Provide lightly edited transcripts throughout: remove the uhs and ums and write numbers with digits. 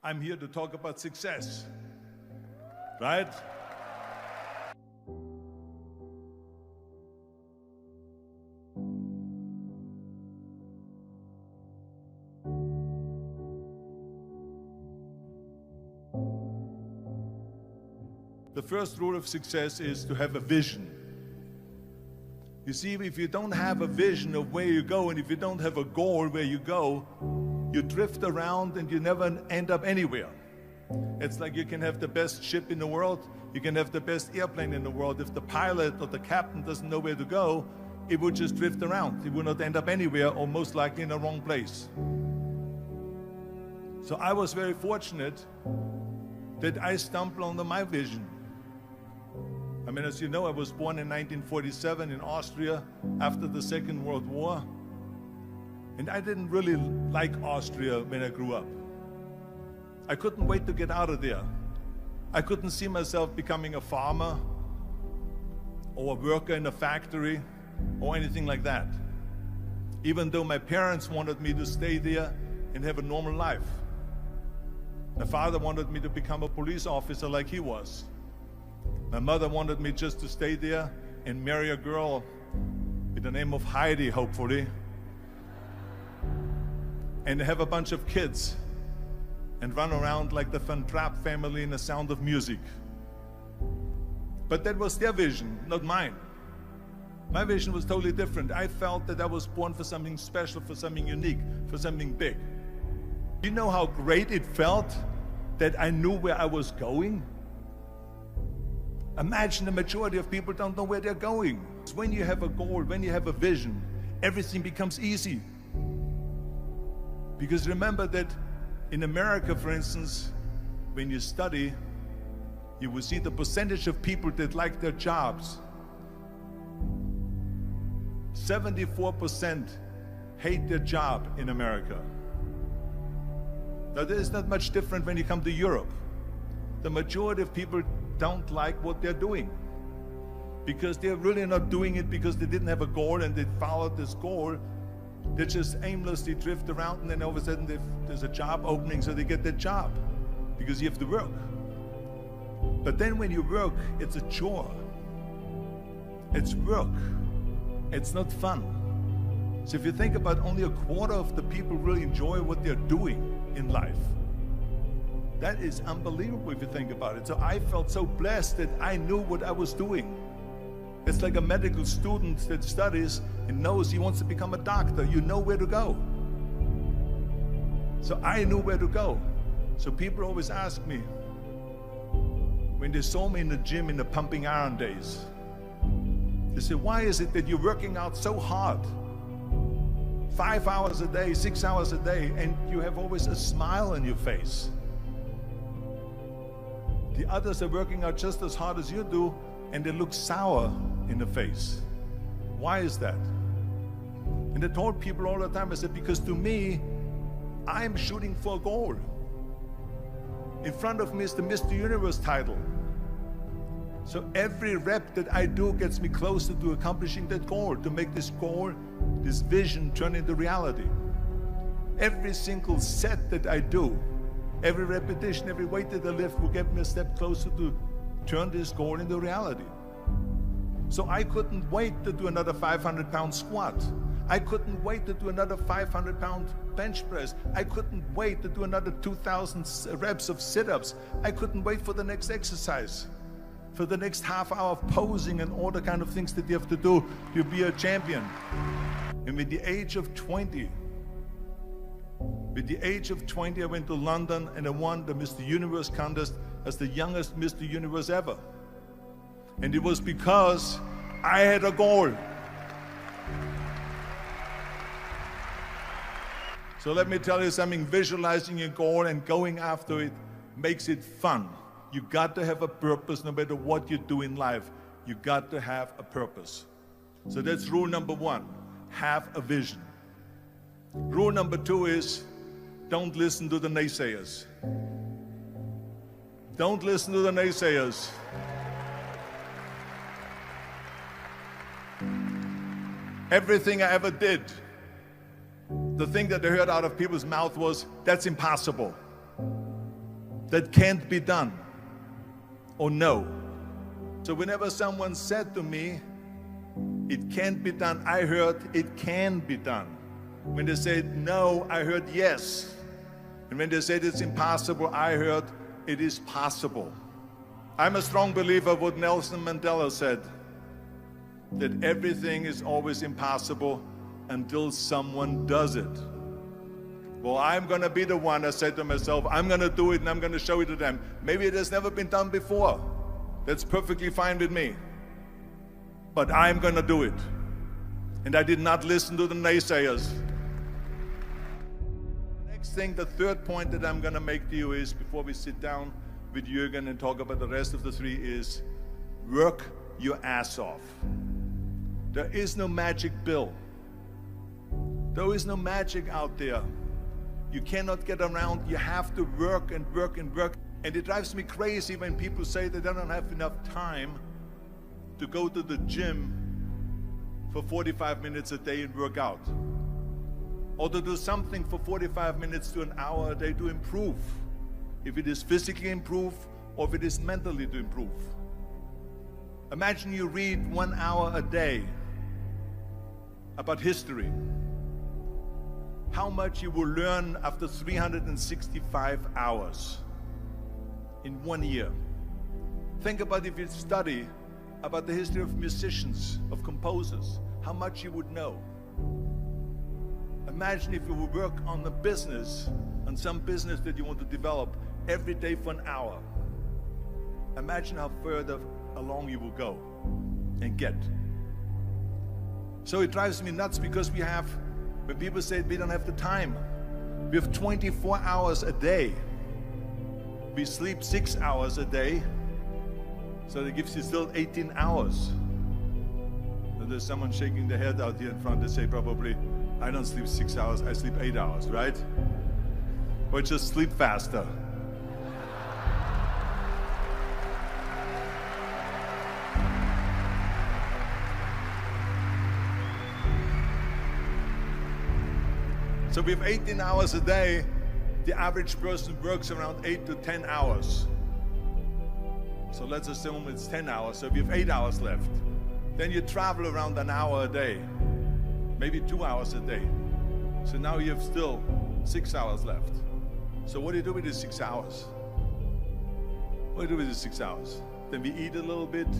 I'm here to talk about success, right? The first rule of success is to have a vision. You see, if you don't have a vision of where you go, and if you don't have a goal where you go, you drift around and you never end up anywhere. It's like you can have the best ship in the world, you can have the best airplane in the world. If the pilot or the captain doesn't know where to go, it would just drift around. It would not end up anywhere, or most likely in the wrong place. So I was very fortunate that I stumbled onto my vision. I mean, as you know, I was born in 1947 in Austria after the Second World War. And I didn't really like Austria when I grew up. I couldn't wait to get out of there. I couldn't see myself becoming a farmer or a worker in a factory or anything like that. Even though my parents wanted me to stay there and have a normal life. My father wanted me to become a police officer like he was. My mother wanted me just to stay there and marry a girl with the name of Heidi, hopefully, and have a bunch of kids and run around like the Van Trapp family in The Sound of Music. But that was their vision, not mine. My vision was totally different. I felt that I was born for something special, for something unique, for something big. You know how great it felt that I knew where I was going? Imagine the majority of people don't know where they're going. When you have a goal, when you have a vision, everything becomes easy. Because remember that in America, for instance, when you study, you will see the percentage of people that like their jobs. 74% hate their job in America. Now, there is not much different when you come to Europe. The majority of people don't like what they're doing because they're really not doing it because they didn't have a goal and they followed this goal. They just aimlessly drift around, and then all of a sudden there's a job opening, so they get that job because you have to work. But then when you work, it's a chore. It's work. It's not fun. So if you think about, only a quarter of the people really enjoy what they're doing in life. That is unbelievable if you think about it. So I felt so blessed that I knew what I was doing. It's like a medical student that studies and knows he wants to become a doctor. You know where to go. So I knew where to go. So people always ask me, when they saw me in the gym in the pumping iron days, they say, why is it that you're working out so hard? 5 hours a day, 6 hours a day, and you have always a smile on your face. The others are working out just as hard as you do, and they look sour in the face. Why is that? And I told people all the time, I said, because to me, I'm shooting for a goal. In front of me is the Mr. Universe title. So every rep that I do gets me closer to accomplishing that goal, to make this goal, this vision turn into reality. Every single set that I do, every repetition, every weight that I lift will get me a step closer to turn this goal into reality. So I couldn't wait to do another 500-pound squat. I couldn't wait to do another 500-pound bench press. I couldn't wait to do another 2,000 reps of sit-ups. I couldn't wait for the next exercise, for the next half hour of posing and all the kind of things that you have to do to be a champion. And with the age of 20, I went to London and I won the Mr. Universe contest as the youngest Mr. Universe ever. And it was because I had a goal. So let me tell you something, visualizing your goal and going after it makes it fun. You got to have a purpose no matter what you do in life. You got to have a purpose. So that's rule number one, have a vision. Rule number two is, don't listen to the naysayers. Don't listen to the naysayers. Everything I ever did, the thing that I heard out of people's mouth was, that's impossible. that can't be done or no. So whenever someone said to me, it can't be done, I heard it can be done. When they said no, I heard yes. And when they said it's impossible, I heard it is possible. I'm a strong believer of what Nelson Mandela said, that everything is always impossible until someone does it. Well, I'm going to be the one, I said to myself, I'm going to do it and I'm going to show it to them. Maybe it has never been done before. That's perfectly fine with me. But I'm going to do it. And I did not listen to the naysayers. The next thing, the third point that I'm going to make to you is, before we sit down with Jürgen and talk about the rest of the three, is work your ass off. There is no magic pill. There is no magic out there. You cannot get around. You have to work and work and work. And it drives me crazy when people say that they don't have enough time to go to the gym for 45 minutes a day and work out, or to do something for 45 minutes to an hour a day to improve, if it is physically improve or if it is mentally to improve. Imagine you read 1 hour a day about history. How much you will learn after 365 hours in 1 year. Think about if you study about the history of musicians, of composers, how much you would know. Imagine if you would work on a business, on some business that you want to develop every day for an hour. Imagine how further along you will go and get. So it drives me nuts because we have, when people say we don't have the time, we have 24 hours a day. We sleep 6 hours a day, so that gives you still 18 hours. And there's someone shaking their head out here in front. They say probably, I don't sleep 6 hours, I sleep 8 hours, right? Or just sleep faster. So we have 18 hours a day. The average person works around 8 to 10 hours. So let's assume it's 10 hours, so we have 8 hours left. Then you travel around an hour a day, maybe 2 hours a day. So now you have still 6 hours left. So what do you do with these 6 hours? What do you do with these 6 hours? Then we eat a little bit,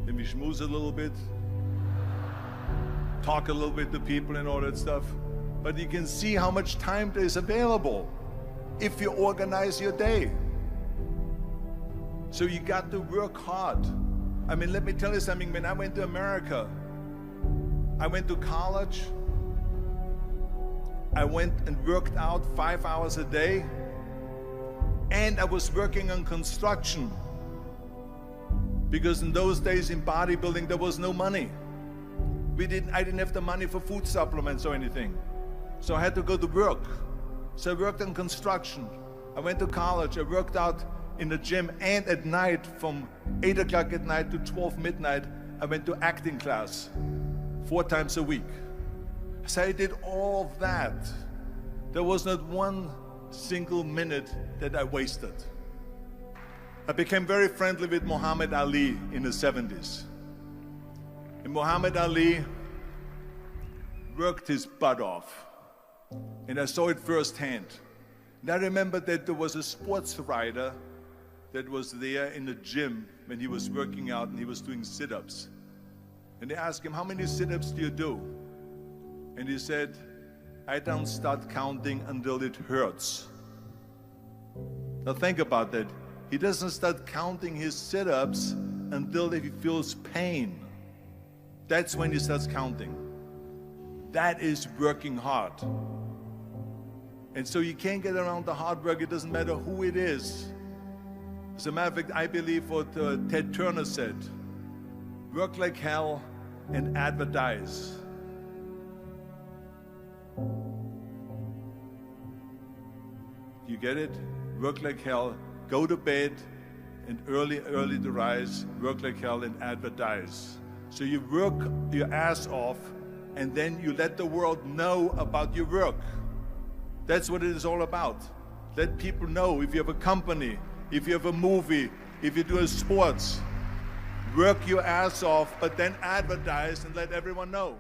then we schmooze a little bit, talk a little bit to people and all that stuff. But you can see how much time there is available if you organize your day. So you got to work hard. I mean, let me tell you something. When I went to America, I went to college. I went and worked out 5 hours a day. And I was working on construction. Because in those days in bodybuilding, there was no money. I didn't have the money for food supplements or anything. So I had to go to work. So I worked on construction. I went to college. I worked out in the gym, and at night from 8 o'clock at night to 12 midnight, I went to acting class 4 times a week. So I did all of that. There was not one single minute that I wasted. I became very friendly with Muhammad Ali in the 70s. And Muhammad Ali worked his butt off. And I saw it firsthand. And I remember that there was a sports writer that was there in the gym when he was working out and he was doing sit-ups. And they asked him, how many sit-ups do you do? And he said, I don't start counting until it hurts. Now think about that. He doesn't start counting his sit-ups until he feels pain. That's when he starts counting. That is working hard. And so you can't get around the hard work. It doesn't matter who it is. As a matter of fact, I believe what Ted Turner said, work like hell and advertise. You get it? Work like hell, go to bed, and early to rise, work like hell and advertise. So you work your ass off, and then you let the world know about your work. That's what it is all about. Let people know. If you have a company, if you have a movie, if you do a sports, work your ass off, but then advertise and let everyone know.